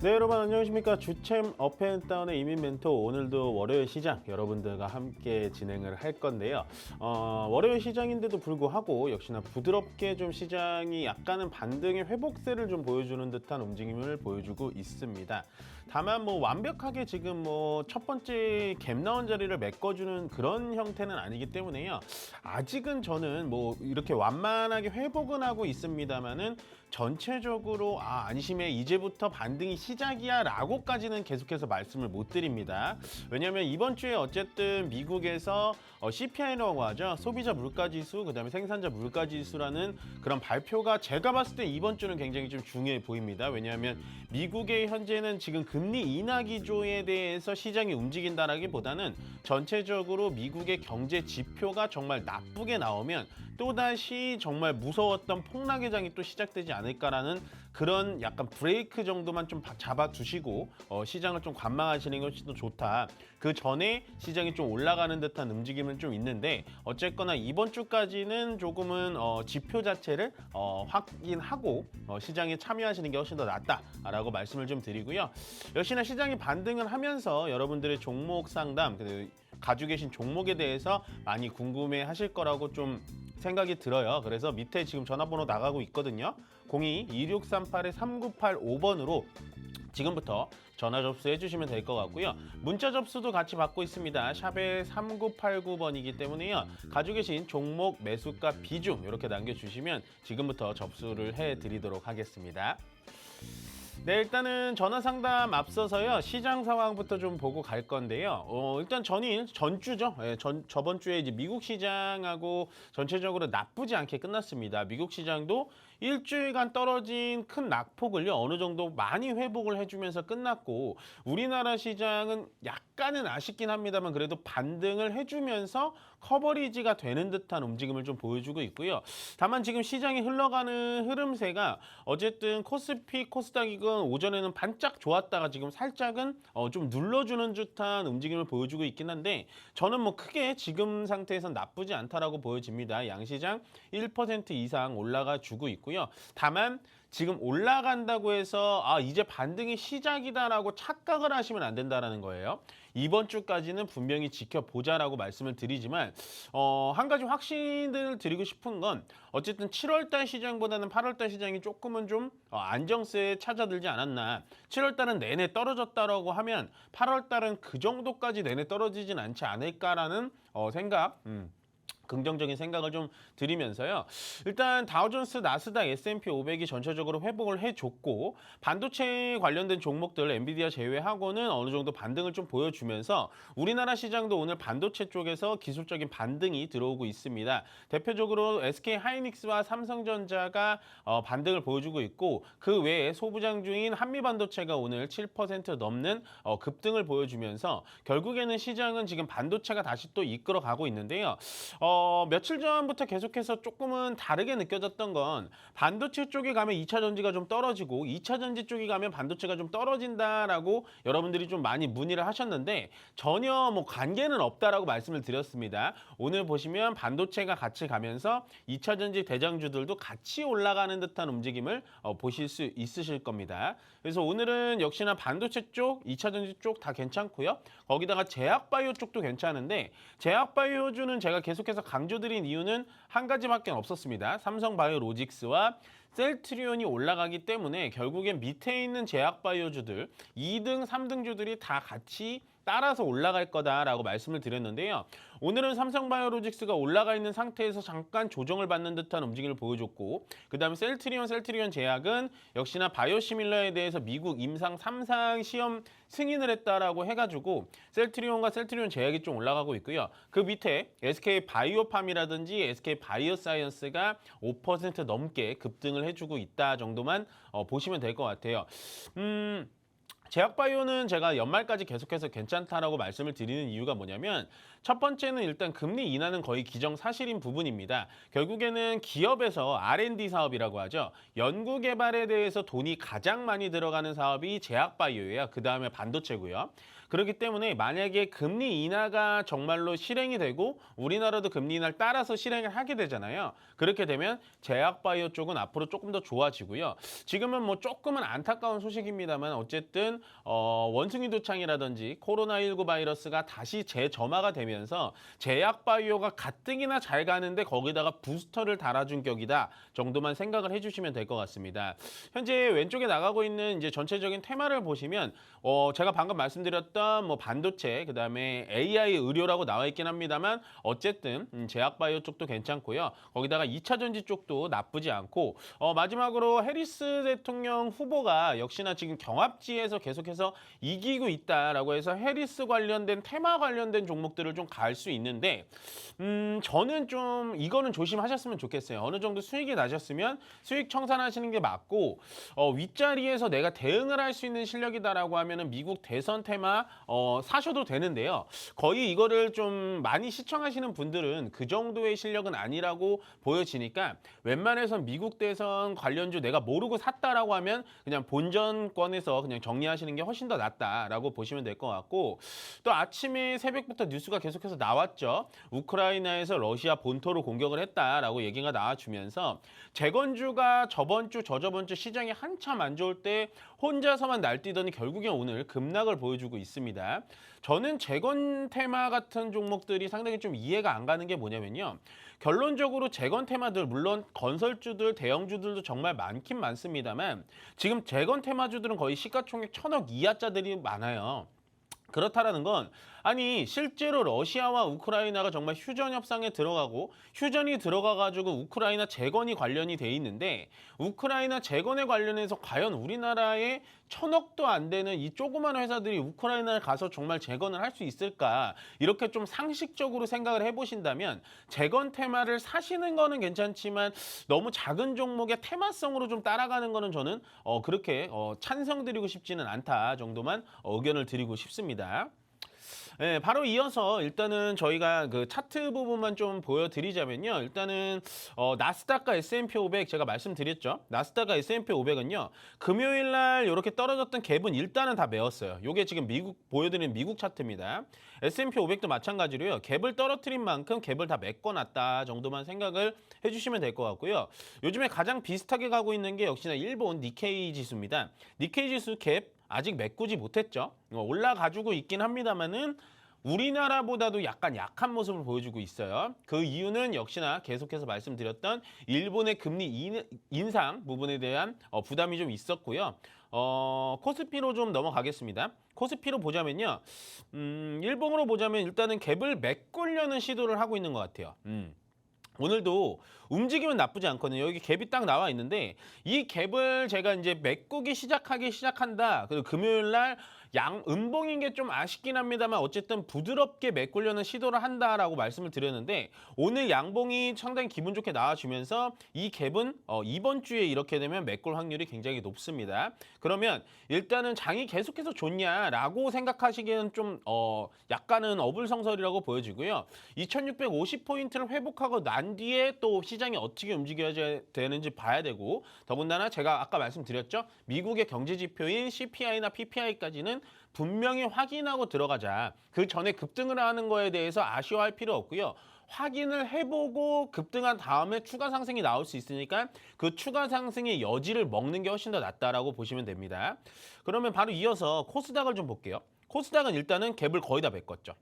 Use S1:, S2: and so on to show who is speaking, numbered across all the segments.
S1: 네, 여러분 안녕하십니까. 주챔 업앤다운의 이민 멘토, 오늘도 월요일 시장 여러분들과 함께 진행을 할 건데요. 월요일 시장인데도 불구하고 역시나 부드럽게 좀 시장이 약간은 반등의 회복세를 좀 보여주는 듯한 움직임을 보여주고 있습니다. 다만 뭐 완벽하게 지금 뭐 첫 번째 갭 나온 자리를 메꿔주는 그런 형태는 아니기 때문에요. 아직은 저는 뭐 이렇게 완만하게 회복은 하고 있습니다만은 전체적으로 안심해, 이제부터 반등이 시작이야 라고까지는 계속해서 말씀을 못 드립니다. 왜냐하면 이번 주에 어쨌든 미국에서 CPI라고 하죠. 소비자 물가지수, 그다음에 생산자 물가지수라는 그런 발표가 제가 봤을 때 이번 주는 굉장히 좀 중요해 보입니다. 왜냐하면 미국의 현재는 지금 금리 인하 기조에 대해서 시장이 움직인다라기보다는 전체적으로 미국의 경제 지표가 정말 나쁘게 나오면 또다시 정말 무서웠던 폭락의 장이 또 시작되지 않을까라는 그런 약간 브레이크 정도만 좀 잡아두시고 시장을 좀 관망하시는 것이 더 좋다. 그 전에 시장이 좀 올라가는 듯한 움직임은 좀 있는데 어쨌거나 이번 주까지는 조금은 지표 자체를 확인하고 시장에 참여하시는 게 훨씬 더 낫다라고 말씀을 좀 드리고요. 역시나 시장이 반등을 하면서 여러분들의 종목 상담, 가지고 계신 종목에 대해서 많이 궁금해 하실 거라고 좀 생각이 들어요. 그래서 밑에 지금 전화번호 나가고 있거든요. 02-2638-3985번으로 지금부터 전화 접수해 주시면 될 것 같고요. 문자 접수도 같이 받고 있습니다. 샵에 3989번이기 때문에요. 가지고 계신 종목, 매수가, 비중 이렇게 남겨주시면 지금부터 접수를 해드리도록 하겠습니다. 네, 일단은 전화 상담 앞서서요. 시장 상황부터 좀 보고 갈 건데요. 일단 전주죠. 저번 주에 이제 미국 시장하고 전체적으로 나쁘지 않게 끝났습니다. 미국 시장도 일주일간 떨어진 큰 낙폭을요. 어느 정도 많이 회복을 해주면서 끝났고 우리나라 시장은 약간은 아쉽긴 합니다만 그래도 반등을 해주면서 커버리지가 되는 듯한 움직임을 좀 보여주고 있고요. 다만 지금 시장이 흘러가는 흐름세가 어쨌든 코스피, 코스닥이건 오전에는 반짝 좋았다가 지금 살짝은 좀 눌러주는 듯한 움직임을 보여주고 있긴 한데 저는 뭐 크게 지금 상태에선 나쁘지 않다라고 보여집니다. 양시장 1% 이상 올라가 주고 있고요. 다만 지금 올라간다고 해서 이제 반등이 시작이다라고 착각을 하시면 안 된다라는 거예요. 이번 주까지는 분명히 지켜보자라고 말씀을 드리지만 한 가지 확신을 드리고 싶은 건 어쨌든 7월달 시장보다는 8월달 시장이 조금은 좀 안정세에 찾아들지 않았나. 7월달은 내내 떨어졌다라고 하면 8월달은 그 정도까지 내내 떨어지진 않지 않을까라는 생각. 긍정적인 생각을 좀 드리면서요. 일단 다우존스, 나스닥, S&P 500이 전체적으로 회복을 해줬고 반도체 관련된 종목들 엔비디아 제외하고는 어느 정도 반등을 좀 보여주면서 우리나라 시장도 오늘 반도체 쪽에서 기술적인 반등이 들어오고 있습니다. 대표적으로 SK 하이닉스와 삼성전자가 반등을 보여주고 있고 그 외에 소부장주인 한미반도체가 오늘 7% 넘는 급등을 보여주면서 결국에는 시장은 지금 반도체가 다시 또 이끌어가고 있는데요. 며칠 전부터 계속해서 조금은 다르게 느껴졌던 건 반도체 쪽에 가면 2차 전지가 좀 떨어지고 2차 전지 쪽에 가면 반도체가 좀 떨어진다라고 여러분들이 좀 많이 문의를 하셨는데 전혀 뭐 관계는 없다라고 말씀을 드렸습니다. 오늘 보시면 반도체가 같이 가면서 2차 전지 대장주들도 같이 올라가는 듯한 움직임을 보실 수 있으실 겁니다. 그래서 오늘은 역시나 반도체 쪽, 2차 전지 쪽 다 괜찮고요. 거기다가 제약바이오 쪽도 괜찮은데 제약바이오주는 제가 계속해서 강조드린 이유는 한 가지밖에 없었습니다. 삼성바이오로직스와 셀트리온이 올라가기 때문에 결국엔 밑에 있는 제약바이오주들 2등, 3등주들이 다 같이 따라서 올라갈 거다라고 말씀을 드렸는데요. 오늘은 삼성바이오로직스가 올라가 있는 상태에서 잠깐 조정을 받는 듯한 움직임을 보여줬고 그 다음에 셀트리온 제약은 역시나 바이오시밀러에 대해서 미국 임상 3상 시험 승인을 했다라고 해가지고 셀트리온 제약이 좀 올라가고 있고요. 그 밑에 SK바이오팜이라든지 SK바이오사이언스가 5% 넘게 급등을 해주고 있다 정도만 보시면 될 것 같아요. 제약바이오는 제가 연말까지 계속해서 괜찮다라고 말씀을 드리는 이유가 뭐냐면 첫 번째는 일단 금리 인하는 거의 기정사실인 부분입니다. 결국에는 기업에서 R&D 사업이라고 하죠. 연구개발에 대해서 돈이 가장 많이 들어가는 사업이 제약바이오예요. 그 다음에 반도체고요. 그렇기 때문에 만약에 금리 인하가 정말로 실행이 되고 우리나라도 금리 인하를 따라서 실행을 하게 되잖아요. 그렇게 되면 제약바이오 쪽은 앞으로 조금 더 좋아지고요. 지금은 뭐 조금은 안타까운 소식입니다만 어쨌든 원숭이 도창이라든지 코로나19 바이러스가 다시 재점화가 되면서 제약바이오가 가뜩이나 잘 가는데 거기다가 부스터를 달아준 격이다 정도만 생각을 해주시면 될 것 같습니다. 현재 왼쪽에 나가고 있는 이제 전체적인 테마를 보시면 제가 방금 말씀드렸던 뭐 반도체, 그다음에 AI 의료라고 나와 있긴 합니다만 어쨌든 제약바이오 쪽도 괜찮고요. 거기다가 2차 전지 쪽도 나쁘지 않고 마지막으로 해리스 대통령 후보가 역시나 지금 경합지에서 계속해서 이기고 있다라고 해서 해리스 관련된 테마 관련된 종목들을 좀 갈 수 있는데 저는 좀 이거는 조심하셨으면 좋겠어요. 어느 정도 수익이 나셨으면 수익 청산하시는 게 맞고 윗자리에서 내가 대응을 할 수 있는 실력이다라고 하면은 미국 대선 테마 사셔도 되는데요. 거의 이거를 좀 많이 시청하시는 분들은 그 정도의 실력은 아니라고 보여지니까 웬만해선 미국 대선 관련주 내가 모르고 샀다라고 하면 그냥 본전권에서 그냥 정리하시는 게 훨씬 더 낫다라고 보시면 될 것 같고 또 아침에 새벽부터 뉴스가 계속해서 나왔죠. 우크라이나에서 러시아 본토로 공격을 했다라고 얘기가 나와주면서 재건주가 저번 주, 저저번 주 시장이 한참 안 좋을 때 혼자서만 날뛰더니 결국엔 오늘 급락을 보여주고 있습니다. 저는 재건 테마 같은 종목들이 상당히 좀 이해가 안 가는 게 뭐냐면요. 결론적으로 재건 테마들 물론 건설주들, 대형주들도 정말 많긴 많습니다만 지금 재건 테마주들은 거의 시가총액 1,000억 이하짜들이 많아요. 그렇다라는 건 아니 실제로 러시아와 우크라이나가 정말 휴전 협상에 들어가고 휴전이 들어가가지고 우크라이나 재건이 관련이 돼 있는데 우크라이나 재건에 관련해서 과연 우리나라에 1,000억도 안 되는 이 조그만 회사들이 우크라이나에 가서 정말 재건을 할 수 있을까 이렇게 좀 상식적으로 생각을 해보신다면 재건 테마를 사시는 거는 괜찮지만 너무 작은 종목의 테마성으로 좀 따라가는 거는 저는 그렇게 찬성드리고 싶지는 않다 정도만 의견을 드리고 싶습니다. 네, 바로 이어서 일단은 저희가 그 차트 부분만 좀 보여드리자면요. 일단은 나스닥과 S&P 500 제가 말씀드렸죠. 나스닥과 S&P 500은요. 금요일 날 이렇게 떨어졌던 갭은 일단은 다 메웠어요. 이게 지금 미국 보여드리는 미국 차트입니다. S&P 500도 마찬가지로요. 갭을 떨어뜨린 만큼 갭을 다 메꿔놨다 정도만 생각을 해주시면 될 것 같고요. 요즘에 가장 비슷하게 가고 있는 게 역시나 일본 니케이 지수입니다. 니케이 지수 갭 아직 메꾸지 못했죠. 올라가지고 있긴 합니다만은 우리나라보다도 약간 약한 모습을 보여주고 있어요. 그 이유는 역시나 계속해서 말씀드렸던 일본의 금리 인상 부분에 대한 부담이 좀 있었고요. 코스피로 좀 넘어가겠습니다. 코스피로 보자면요. 일봉으로 보자면 일단은 갭을 메꾸려는 시도를 하고 있는 것 같아요. 오늘도 움직이면 나쁘지 않거든요. 여기 갭이 딱 나와 있는데 이 갭을 제가 이제 메꾸기 시작한다. 그리고 금요일 날 음봉인 게 좀 아쉽긴 합니다만 어쨌든 부드럽게 메꾸려는 시도를 한다라고 말씀을 드렸는데 오늘 양봉이 상당히 기분 좋게 나와주면서 이 갭은 이번 주에 이렇게 되면 메꿀 확률이 굉장히 높습니다. 그러면 일단은 장이 계속해서 좋냐라고 생각하시기에는 좀 약간은 어불성설이라고 보여지고요. 2650포인트를 회복하고 난 뒤에 또 시장이 어떻게 움직여야 되는지 봐야 되고 더군다나 제가 아까 말씀드렸죠. 미국의 경제지표인 CPI나 PPI까지는 분명히 확인하고 들어가자. 그 전에 급등을 하는 거에 대해서 아쉬워할 필요 없고요. 확인을 해보고 급등한 다음에 추가 상승이 나올 수 있으니까 그 추가 상승의 여지를 먹는 게 훨씬 더 낫다라고 보시면 됩니다. 그러면 바로 이어서 코스닥을 좀 볼게요. 코스닥은 일단은 갭을 거의 다 메꿨죠.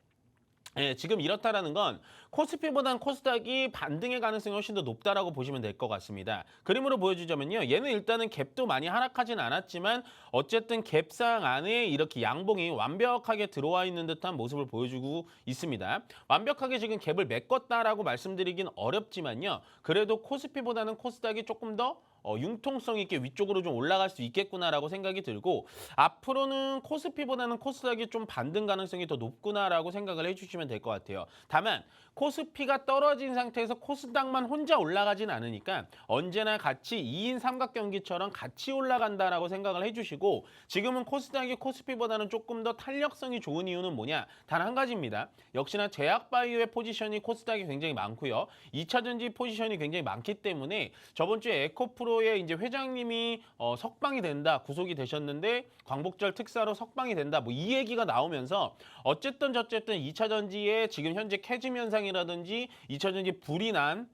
S1: 예, 지금 이렇다라는 건 코스피보다는 코스닥이 반등의 가능성이 훨씬 더 높다라고 보시면 될 것 같습니다. 그림으로 보여주자면요. 얘는 일단은 갭도 많이 하락하진 않았지만 어쨌든 갭상 안에 이렇게 양봉이 완벽하게 들어와 있는 듯한 모습을 보여주고 있습니다. 완벽하게 지금 갭을 메꿨다라고 말씀드리긴 어렵지만요. 그래도 코스피보다는 코스닥이 조금 더 융통성 있게 위쪽으로 좀 올라갈 수 있겠구나라고 생각이 들고 앞으로는 코스피보다는 코스닥이 좀 반등 가능성이 더 높구나라고 생각을 해주시면 될 것 같아요. 다만 코스피가 떨어진 상태에서 코스닥만 혼자 올라가진 않으니까 언제나 같이 2인 삼각경기처럼 같이 올라간다라고 생각을 해주시고 지금은 코스닥이 코스피보다는 조금 더 탄력성이 좋은 이유는 뭐냐? 단 한 가지입니다. 역시나 제약바이오의 포지션이 코스닥이 굉장히 많고요. 2차전지 포지션이 굉장히 많기 때문에 저번 주에 에코프로의 이제 회장님이 석방이 된다, 구속이 되셨는데 광복절 특사로 석방이 된다. 뭐 이 얘기가 나오면서 어쨌든 저쨌든 2차전지의 지금 현재 캐즘 현상이라든지 2차전지 불이 난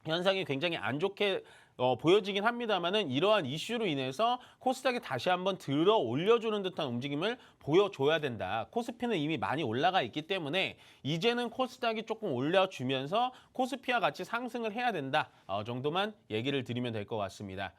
S1: 현상이 굉장히 안 좋게 보여지긴 합니다만은 이러한 이슈로 인해서 코스닥이 다시 한번 들어 올려주는 듯한 움직임을 보여줘야 된다. 코스피는 이미 많이 올라가 있기 때문에 이제는 코스닥이 조금 올려주면서 코스피와 같이 상승을 해야 된다. 정도만 얘기를 드리면 될 것 같습니다.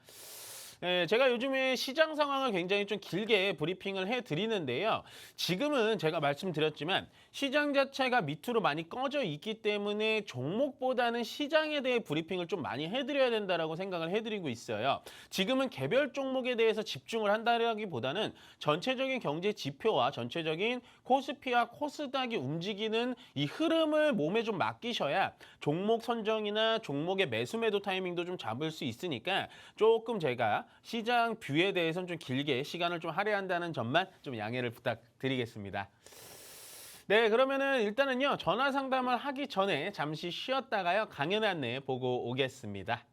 S1: 네, 제가 요즘에 시장 상황을 굉장히 좀 길게 브리핑을 해드리는데요. 지금은 제가 말씀드렸지만 시장 자체가 밑으로 많이 꺼져 있기 때문에 종목보다는 시장에 대해 브리핑을 좀 많이 해드려야 된다라고 생각을 해드리고 있어요. 지금은 개별 종목에 대해서 집중을 한다기보다는 전체적인 경제 지표와 전체적인 코스피와 코스닥이 움직이는 이 흐름을 몸에 좀 맡기셔야 종목 선정이나 종목의 매수 매도 타이밍도 좀 잡을 수 있으니까 조금 제가 시장 뷰에 대해서는 좀 길게 시간을 좀 할애한다는 점만 좀 양해를 부탁드리겠습니다. 네, 그러면은 일단은요, 전화 상담을 하기 전에 잠시 쉬었다가요, 강연 안내 보고 오겠습니다.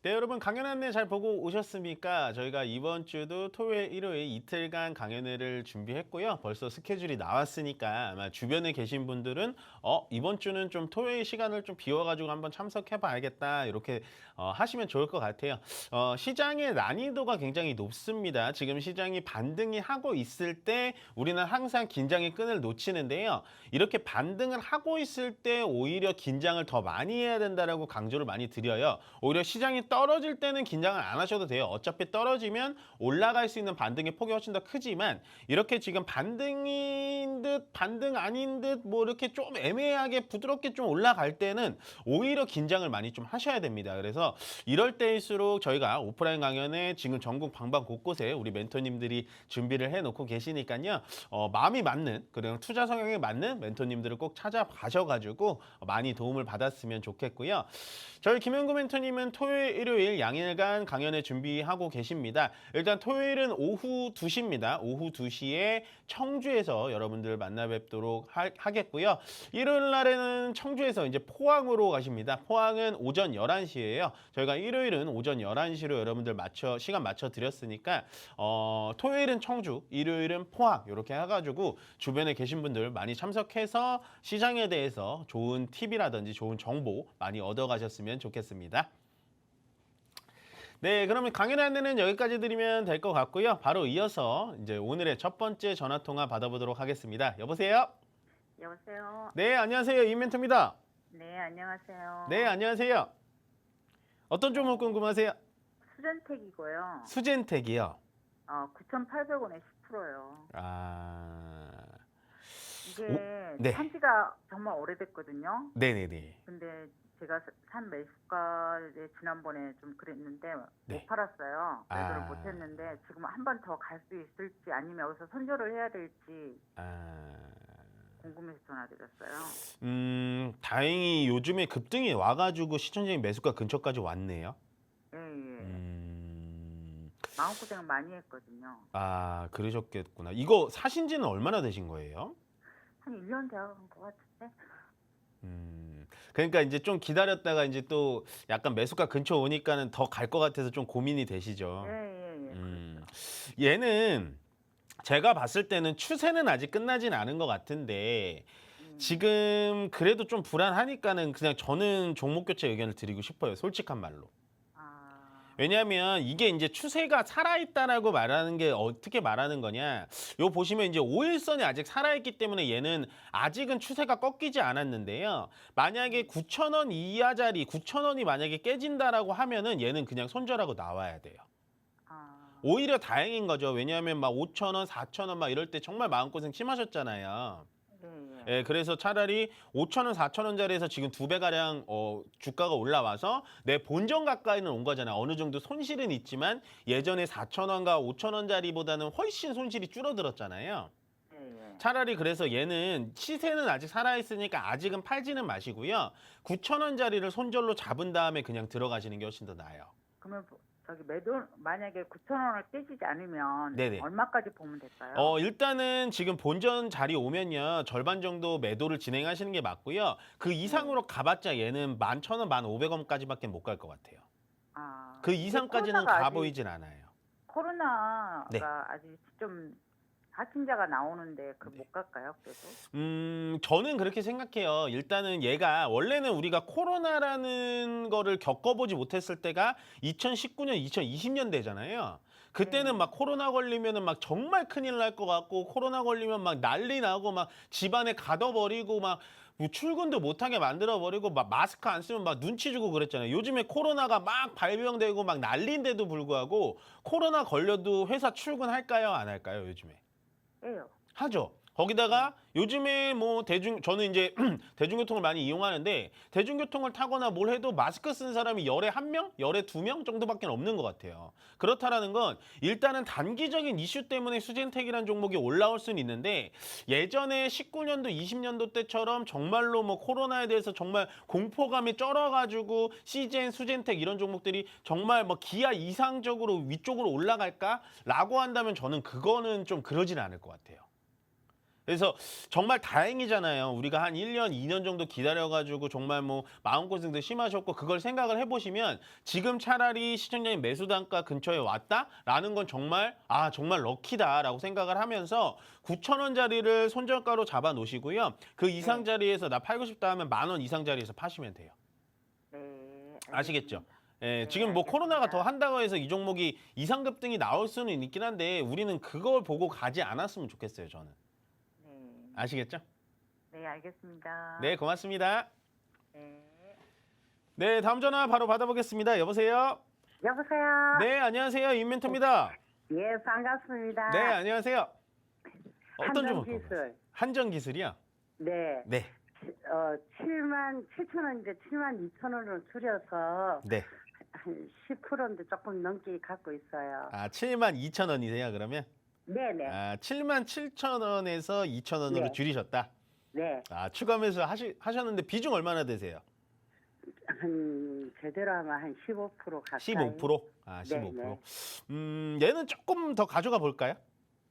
S1: 네, 여러분 강연 안내 잘 보고 오셨습니까? 저희가 이번 주도 토요일, 일요일 이틀간 강연회를 준비했고요. 벌써 스케줄이 나왔으니까 아마 주변에 계신 분들은 이번 주는 좀 토요일 시간을 좀 비워가지고 한번 참석해 봐야겠다 이렇게 하시면 좋을 것 같아요. 시장의 난이도가 굉장히 높습니다. 지금 시장이 반등이 하고 있을 때 우리는 항상 긴장의 끈을 놓치는데요. 이렇게 반등을 하고 있을 때 오히려 긴장을 더 많이 해야 된다라고 강조를 많이 드려요. 오히려 시장이 떨어질 때는 긴장을 안 하셔도 돼요. 어차피 떨어지면 올라갈 수 있는 반등의 폭이 훨씬 더 크지만 이렇게 지금 반등인 듯 반등 아닌 듯 뭐 이렇게 좀 애매하게 부드럽게 좀 올라갈 때는 오히려 긴장을 많이 좀 하셔야 됩니다. 그래서 이럴 때일수록 저희가 오프라인 강연에 지금 전국 방방 곳곳에 우리 멘토님들이 준비를 해놓고 계시니까요. 마음이 맞는 그리고 투자 성향에 맞는 멘토님들을 꼭 찾아가셔가지고 많이 도움을 받았으면 좋겠고요. 저희 김현구 멘토님은 토요일, 일요일 양일간 강연을 준비하고 계십니다. 일단 토요일은 오후 2시입니다. 오후 2시에 청주에서 여러분들 만나 뵙도록 하겠고요. 일요일 날에는 청주에서 이제 포항으로 가십니다. 포항은 오전 11시예요. 저희가 일요일은 오전 11시로 여러분들 시간 맞춰 드렸으니까 토요일은 청주, 일요일은 포항 이렇게 해가지고 주변에 계신 분들 많이 참석해서 시장에 대해서 좋은 팁이라든지 좋은 정보 많이 얻어가셨으면 좋겠습니다. 네, 그러면 강연 안내는 여기까지 드리면 될 것 같고요. 바로 이어서 이제 오늘의 첫 번째 전화 통화 받아보도록 하겠습니다. 여보세요?
S2: 여보세요.
S1: 네, 안녕하세요. 이멘토입니다.
S2: 네, 안녕하세요.
S1: 네, 안녕하세요. 어떤 종목 궁금하세요?
S2: 수젠텍이고요.
S1: 수젠텍이요.
S2: 9,800원에 10%요.
S1: 아,
S2: 이게
S1: 네.
S2: 산 지가 정말 오래됐거든요.
S1: 네네네.
S2: 근데 제가 산 매수가에 지난번에 좀 그랬는데
S1: 네.
S2: 못 팔았어요. 매도를
S1: 아.
S2: 못 했는데 지금 한 번 더 갈 수 있을지 아니면 여기서 손절을 해야 될지
S1: 아.
S2: 궁금해서 전화드렸어요.
S1: 다행히 요즘에 급등이 와가지고 시청자님 매수가 근처까지 왔네요.
S2: 예, 예.
S1: 음.
S2: 마음고생을 많이 했거든요.
S1: 아, 그러셨겠구나. 이거 사신 지는 얼마나 되신 거예요?
S2: 한 1년 되어간 것 같은데.
S1: 그러니까 이제 좀 기다렸다가 이제 또 약간 매수가 근처 오니까는 더 갈 것 같아서 좀 고민이 되시죠.
S2: 예, 예, 예.
S1: 음.
S2: 그렇죠.
S1: 얘는 제가 봤을 때는 추세는 아직 끝나진 않은 것 같은데 지금 그래도 좀 불안하니까는 그냥 저는 종목 교체 의견을 드리고 싶어요. 솔직한 말로.
S2: 아,
S1: 왜냐하면 이게 이제 추세가 살아있다라고 말하는 게 어떻게 말하는 거냐. 요 보시면 이제 5일선이 아직 살아있기 때문에 얘는 아직은 추세가 꺾이지 않았는데요. 만약에 9,000원 이하짜리 9,000원이 만약에 깨진다라고 하면은 얘는 그냥 손절하고 나와야 돼요.
S2: 아,
S1: 오히려 다행인 거죠. 왜냐하면 막 5,000원, 4,000원 막 이럴 때 정말 마음고생 심하셨잖아요.
S2: 예, 예.
S1: 예, 그래서 차라리 5,000원, 4,000원짜리에서 지금 2배가량 주가가 올라와서 내 본전 가까이는 온 거잖아. 어느 정도 손실은 있지만 예전에 4,000원과 5,000원짜리보다는 훨씬 손실이 줄어들었잖아요.
S2: 예, 예.
S1: 차라리 그래서 얘는 시세는 아직 살아있으니까 아직은 팔지는 마시고요. 9,000원짜리를 손절로 잡은 다음에 그냥 들어가시는 게 훨씬 더 나아요.
S2: 그러면 저기 매도 만약에 9,000원을 깨지지 않으면
S1: 네네.
S2: 얼마까지 보면 될까요?
S1: 일단은 지금 본전 자리 오면요. 절반 정도 매도를 진행하시는 게 맞고요. 그 이상으로 가봤자 얘는 11,000원, 1,500원까지밖에 못 갈 것 같아요.
S2: 아,
S1: 그
S2: 이게
S1: 이상까지는
S2: 코로나가
S1: 가
S2: 아직
S1: 보이진 않아요.
S2: 코로나가
S1: 네.
S2: 아직 좀 확진자가 나오는데 그
S1: 네.
S2: 못 갈까요? 그래도?
S1: 저는 그렇게 생각해요. 일단은 얘가 원래는 우리가 코로나라는 거를 겪어보지 못했을 때가 2019년, 2020년대잖아요. 그때는 막 코로나 걸리면은 막 정말 큰일 날 것 같고 코로나 걸리면 막 난리 나고 막 집안에 가둬버리고 막 뭐 출근도 못하게 만들어버리고 막 마스크 안 쓰면 막 눈치 주고 그랬잖아요. 요즘에 코로나가 막 발병되고 막 난리인데도 불구하고 코로나 걸려도 회사 출근할까요? 안 할까요? 요즘에?
S2: 해요.
S1: 하죠. 거기다가 요즘에 뭐 저는 이제 대중교통을 많이 이용하는데 대중교통을 타거나 뭘 해도 마스크 쓴 사람이 열에 한 명, 열에 두 명 정도밖에 없는 것 같아요. 그렇다라는 건 일단은 단기적인 이슈 때문에 수젠텍이라는 종목이 올라올 수는 있는데 예전에 19년도, 20년도 때처럼 정말로 뭐 코로나에 대해서 정말 공포감이 쩔어가지고 CGN, 수젠텍 이런 종목들이 정말 뭐 기아 이상적으로 위쪽으로 올라갈까라고 한다면 저는 그거는 좀 그러지는 않을 것 같아요. 그래서 정말 다행이잖아요. 우리가 한 1년, 2년 정도 기다려가지고 정말 뭐 마음고생도 심하셨고 그걸 생각을 해보시면 지금 차라리 시청자님 매수 단가 근처에 왔다라는 건 정말 정말 럭키다라고 생각을 하면서 9,000원짜리를 손절가로 잡아 놓으시고요. 그 이상 자리에서 나 팔고 싶다 하면 10,000원 이상 자리에서 파시면 돼요.
S2: 네,
S1: 아시겠죠?
S2: 알겠습니다.
S1: 예,
S2: 네,
S1: 지금 뭐 코로나가 더
S2: 알겠습니다.
S1: 한다고 해서 이 종목이 이상급등이 나올 수는 있긴 한데 우리는 그걸 보고 가지 않았으면 좋겠어요, 저는.
S2: 네,
S1: 아시겠죠?
S2: 네, 알겠습니다.
S1: 네, 고맙습니다.
S2: 네.
S1: 네, 다음 전화 바로 받아보겠습니다. 여보세요?
S2: 여보세요.
S1: 네, 안녕하세요. 윤멘토입니다.
S2: 예, 반갑습니다.
S1: 네, 안녕하세요. 어떤 종목
S2: 한정기술.
S1: 뽑았어요? 한정기술이요?
S2: 네.
S1: 네,
S2: 7만 7천 원인데 7만 2천 원으로 줄여서
S1: 네.
S2: 한 10%인데 조금 넘게 갖고 있어요.
S1: 72,000원이세요, 그러면?
S2: 네네.
S1: 77,000원에서 2,000원으로
S2: 네.
S1: 줄이셨다.
S2: 네.
S1: 추가 매수 하셨는데 비중 얼마나 되세요?
S2: 한 제대로 하면 한 15% 가까이.
S1: 15%? 15%. 얘는 조금 더 가져가 볼까요?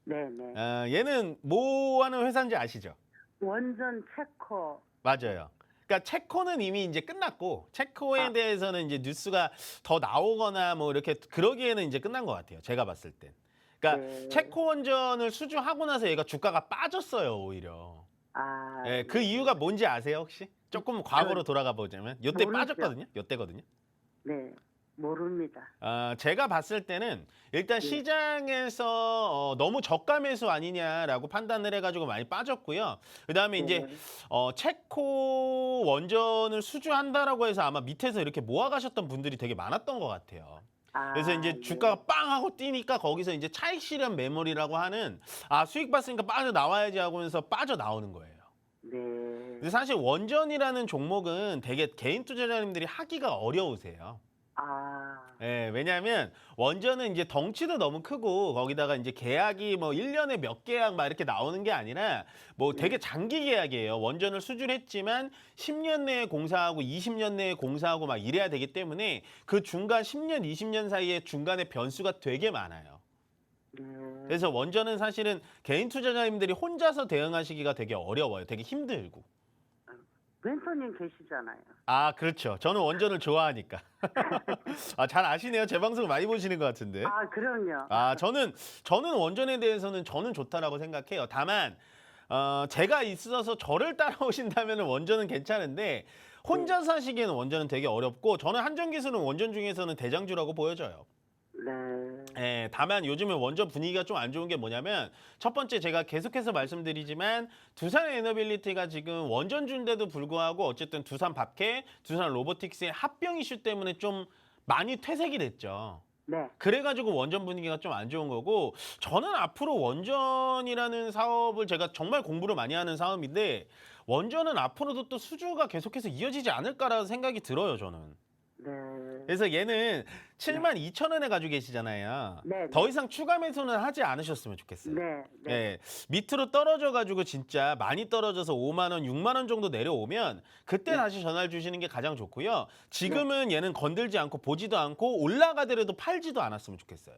S2: 네네.
S1: 얘는 뭐 하는 회사인지 아시죠?
S2: 원전 체코.
S1: 맞아요. 그러니까 체코는 이미 이제 끝났고 체코에 대해서는 이제 뉴스가 더 나오거나 뭐 이렇게 그러기에는 이제 끝난 것 같아요. 제가 봤을 땐. 그러니까
S2: 네.
S1: 체코 원전을 수주하고 나서 얘가 주가가 빠졌어요, 오히려. 예, 그 이유가 뭔지 아세요, 혹시? 조금 과거로 돌아가 보자면 요때
S2: 모르죠.
S1: 빠졌거든요. 요때거든요.
S2: 네. 모릅니다.
S1: 제가 봤을 때는 일단
S2: 네.
S1: 시장에서 너무 저가 매수 아니냐라고 판단을 해가지고 많이 빠졌고요. 그다음에 이제
S2: 네.
S1: 체코 원전을 수주한다라고 해서 아마 밑에서 이렇게 모아가셨던 분들이 되게 많았던 것 같아요. 그래서 이제
S2: 네.
S1: 주가가 빵 하고 뛰니까 거기서 이제 차익 실현 매물이라고 하는 수익 봤으니까 빠져 나와야지 하고 해서 빠져 나오는 거예요. 근데 사실 원전이라는 종목은 되게 개인 투자자님들이 하기가 어려우세요.
S2: 아,
S1: 예, 왜냐하면 원전은 이제 덩치도 너무 크고 거기다가 이제 계약이 뭐 1년에 몇 계약 막 이렇게 나오는 게 아니라 뭐 되게 장기 계약이에요. 원전을 수주했지만 10년 내에 공사하고 20년 내에 공사하고 막 이래야 되기 때문에 그 중간 10년, 20년 사이에 중간에 변수가 되게 많아요. 그래서 원전은 사실은 개인 투자자님들이 혼자서 대응하시기가 되게 어려워요. 되게 힘들고.
S2: 멘토님 계시잖아요.
S1: 아, 그렇죠. 저는 원전을 좋아하니까. 아, 잘 아시네요. 제 방송 많이 보시는 것 같은데.
S2: 아, 그럼요.
S1: 아, 저는 원전에 대해서는 저는 좋다라고 생각해요. 다만 제가 있어서 저를 따라오신다면 원전은 괜찮은데 혼자 사시기에는 원전은 되게 어렵고 저는 한전기술은 원전 중에서는 대장주라고 보여져요.
S2: 네.
S1: 예, 다만 요즘에 원전 분위기가 좀 안 좋은 게 뭐냐면 첫 번째 제가 계속해서 말씀드리지만 두산 에너빌리티가 지금 원전주인데도 불구하고 어쨌든 두산 밥캐, 두산 로보틱스의 합병 이슈 때문에 좀 많이 퇴색이 됐죠.
S2: 네.
S1: 그래가지고 원전 분위기가 좀 안 좋은 거고 저는 앞으로 원전이라는 사업을 제가 정말 공부를 많이 하는 사업인데 원전은 앞으로도 또 수주가 계속해서 이어지지 않을까라는 생각이 들어요, 저는.
S2: 네.
S1: 그래서 얘는 72,000원에 가지고 계시잖아요.
S2: 네,
S1: 더
S2: 네.
S1: 이상 추가 매수는 하지 않으셨으면 좋겠어요.
S2: 네. 네.
S1: 예, 밑으로 떨어져가지고 진짜 많이 떨어져서 5만 원, 6만 원 정도 내려오면 그때
S2: 네.
S1: 다시 전화를 주시는 게 가장 좋고요. 지금은 얘는 건들지 않고 보지도 않고 올라가더라도 팔지도 않았으면 좋겠어요.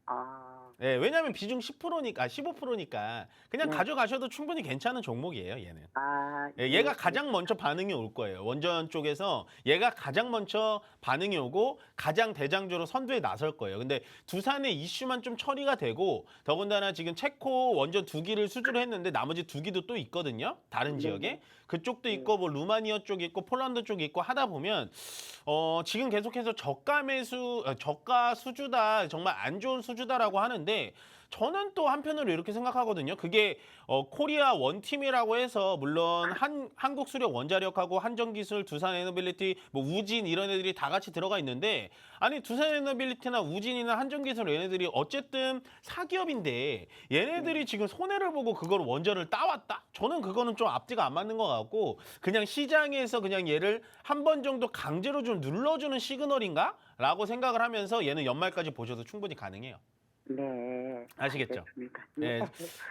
S2: 아.
S1: 예, 왜냐하면 비중 10%니까 15%니까 그냥
S2: 네.
S1: 가져가셔도 충분히 괜찮은 종목이에요, 얘는.
S2: 아.
S1: 예, 얘가 가장 먼저 반응이 올 거예요. 원전 쪽에서 얘가 가장 먼저 반응이 오고 가장 대장주로 선두에 나설 거예요. 근데 두산의 이슈만 좀 처리가 되고 더군다나 지금 체코 원전 2기를 수주를 했는데 나머지 2기도 또 있거든요. 다른 지역에. 그쪽도 있고 뭐 루마니아 쪽이 있고 폴란드 쪽이 있고 하다 보면 지금 계속해서 저가 수주다. 정말 안 좋은 수주다라고 하는데 저는 또 한편으로 이렇게 생각하거든요. 그게 코리아 원팀이라고 해서 물론 한국수력 원자력하고 한전기술, 두산에너빌리티, 뭐 우진 이런 애들이 다 같이 들어가 있는데 아니 두산에너빌리티나 우진이나 한전기술 얘네들이 어쨌든 사기업인데 얘네들이 지금 손해를 보고 그걸 원전을 따왔다? 저는 그거는 좀 앞뒤가 안 맞는 것 같고 그냥 시장에서 그냥 얘를 한 번 정도 강제로 좀 눌러주는 시그널인가? 라고 생각을 하면서 얘는 연말까지 보셔도 충분히 가능해요.
S2: 네.
S1: 아시겠죠?
S2: 알겠습니다.
S1: 예.
S2: 네.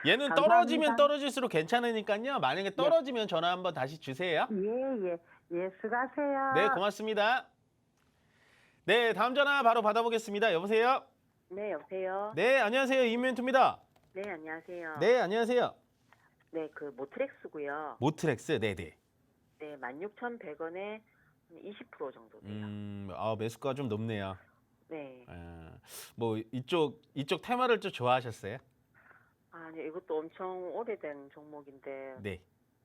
S1: 얘는
S2: 감사합니다.
S1: 떨어지면 떨어질수록 괜찮으니까요. 만약에 떨어지면 전화 한번 다시 주세요.
S2: 예, 예. 예, 수고하세요.
S1: 네, 고맙습니다. 네, 다음 전화 바로 받아보겠습니다. 여보세요?
S3: 네, 여보세요.
S1: 네, 안녕하세요. 이멘토입니다.
S3: 네, 안녕하세요.
S1: 네, 안녕하세요.
S3: 네, 그 모트렉스고요.
S1: 모트렉스, 네네.
S3: 네, 16,100원에 20% 정도 돼요.
S1: 매수가 좀 높네요.
S3: 네.
S1: 뭐 이쪽 테마를 좀 좋아하셨어요?
S3: 네, 이것도 엄청 오래된 종목인데
S1: 네.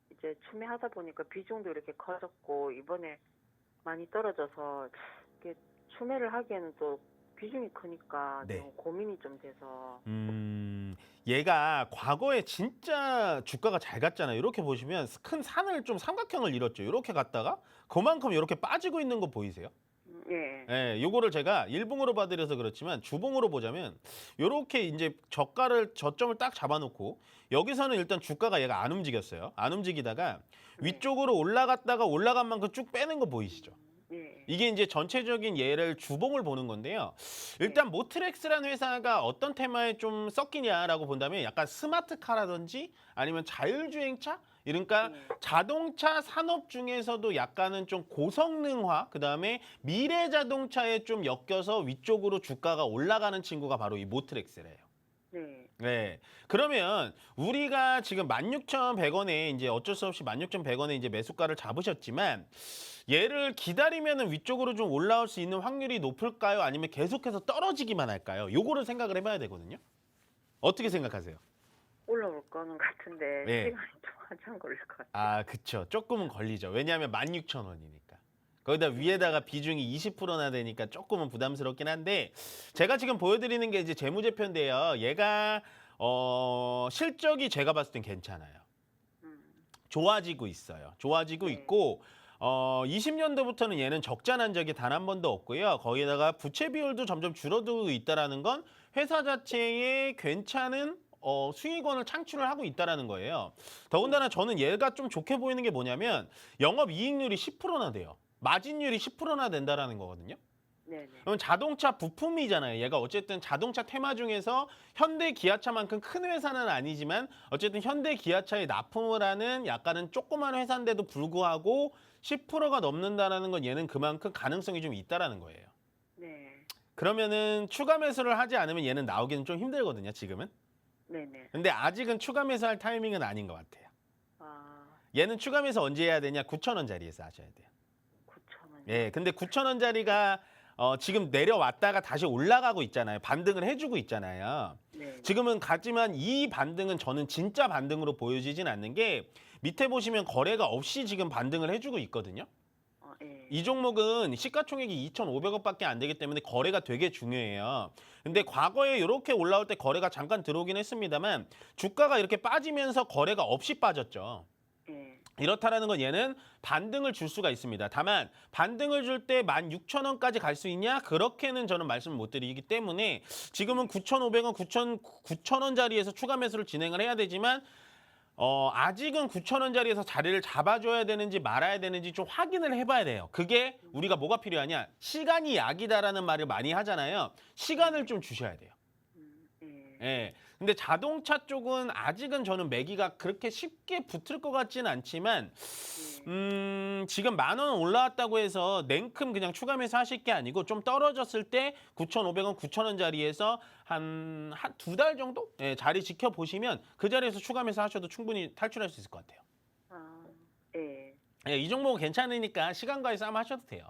S3: 이제 추매하다 보니까 비중도 이렇게 커졌고 이번에 많이 떨어져서 이게 추매를 하기에는 또 비중이 크니까
S1: 네.
S3: 좀 고민이 좀 돼서
S1: 얘가 과거에 진짜 주가가 잘 갔잖아요. 이렇게 보시면 큰 산을 좀 삼각형을 이뤘죠. 이렇게 갔다가 그만큼 이렇게 빠지고 있는 거 보이세요?
S3: 예.
S1: 예, 요거를 제가 일봉으로 봐드려서 그렇지만 주봉으로 보자면 요렇게 이제 저점을 딱 잡아놓고 여기서는 일단 주가가 얘가 안 움직였어요. 안 움직이다가 위쪽으로 올라갔다가 올라간 만큼 쭉 빼는 거 보이시죠?
S3: 예.
S1: 이게 이제 전체적인 얘를 주봉을 보는 건데요. 일단 모트렉스라는 회사가 어떤 테마에 좀 섞이냐라고 본다면 약간 스마트카라든지 아니면 자율주행차? 그러니까 자동차 산업 중에서도 약간은 좀 고성능화, 그다음에 미래 자동차에 좀 엮여서 위쪽으로 주가가 올라가는 친구가 바로 이 모트렉스래요.
S3: 네.
S1: 네. 그러면 우리가 지금 16,100원에 이제 어쩔 수 없이 16,100원에 이제 매수가를 잡으셨지만 얘를 기다리면은 위쪽으로 좀 올라올 수 있는 확률이 높을까요? 아니면 계속해서 떨어지기만 할까요? 요거를 생각을 해봐야 되거든요. 어떻게 생각하세요?
S3: 올라올 거는 같은데
S1: 네.
S3: 시간이 좀 한참 걸릴 것 같아요.
S1: 아, 그쵸. 조금은 걸리죠. 왜냐하면 16,000원이니까. 거기다 위에다가 비중이 20%나 되니까 조금은 부담스럽긴 한데 제가 지금 보여드리는 게 이제 재무제표인데요. 얘가 실적이 제가 봤을 땐 괜찮아요. 좋아지고 있어요. 좋아지고
S3: 네.
S1: 있고 20년도부터는 얘는 적자 난 적이 단 한 번도 없고요. 거기다가 부채 비율도 점점 줄어들고 있다라는 건 회사 자체에 괜찮은 수익원을 창출을 하고 있다라는 거예요. 더군다나 저는 얘가 좀 좋게 보이는 게 뭐냐면 영업이익률이 10%나 돼요. 마진율이 10%나 된다라는 거거든요.
S3: 네네.
S1: 그럼 자동차 부품이잖아요. 얘가 어쨌든 자동차 테마 중에서 현대 기아차만큼 큰 회사는 아니지만 어쨌든 현대 기아차에 납품을 하는 약간은 조그만 회사인데도 불구하고 10%가 넘는다라는 건 얘는 그만큼 가능성이 좀 있다라는 거예요.
S3: 네.
S1: 그러면은 추가 매수를 하지 않으면 얘는 나오기는 좀 힘들거든요, 지금은.
S3: 네네.
S1: 근데 아직은 추가 매수할 타이밍은 아닌 것 같아요.
S3: 아,
S1: 얘는 추가 매수 언제 해야 되냐? 9,000원짜리에서 하셔야 돼요.
S3: 9,000원.
S1: 예, 근데 9,000원짜리가 지금 내려왔다가 다시 올라가고 있잖아요. 반등을 해주고 있잖아요.
S3: 네.
S1: 지금은 같지만 이 반등은 저는 진짜 반등으로 보여지진 않는 게 밑에 보시면 거래가 없이 지금 반등을 해주고 있거든요.
S3: 예.
S1: 이 종목은 시가총액이 2,500억밖에 안 되기 때문에 거래가 되게 중요해요. 근데 과거에 이렇게 올라올 때 거래가 잠깐 들어오긴 했습니다만 주가가 이렇게 빠지면서 거래가 없이 빠졌죠.
S3: 예.
S1: 이렇다라는 건 얘는 반등을 줄 수가 있습니다. 다만 반등을 줄 때 16,000원까지 갈 수 있냐? 그렇게는 저는 말씀을 못 드리기 때문에 지금은 9,500원, 9,000원짜리에서 추가 매수를 진행을 해야 되지만 아직은 9,000원짜리에서 자리를 잡아줘야 되는지 말아야 되는지 좀 확인을 해봐야 돼요. 그게 우리가 뭐가 필요하냐? 시간이 약이다라는 말을 많이 하잖아요. 시간을 좀 주셔야 돼요.
S3: 예.
S1: 예. 근데 자동차 쪽은 아직은 저는 매기가 그렇게 쉽게 붙을 것 같지는 않지만 지금 10,000원 올라왔다고 해서 냉큼 그냥 추가 매수 하실 게 아니고 좀 떨어졌을 때 9,500원, 9,000원짜리에서 한 2달 정도 예, 자리 지켜보시면 그 자리에서 추가 매수 하셔도 충분히 탈출할 수 있을 것 같아요.
S3: 아, 예.
S1: 예, 이 종목은 괜찮으니까 시간과의 싸움 하셔도 돼요.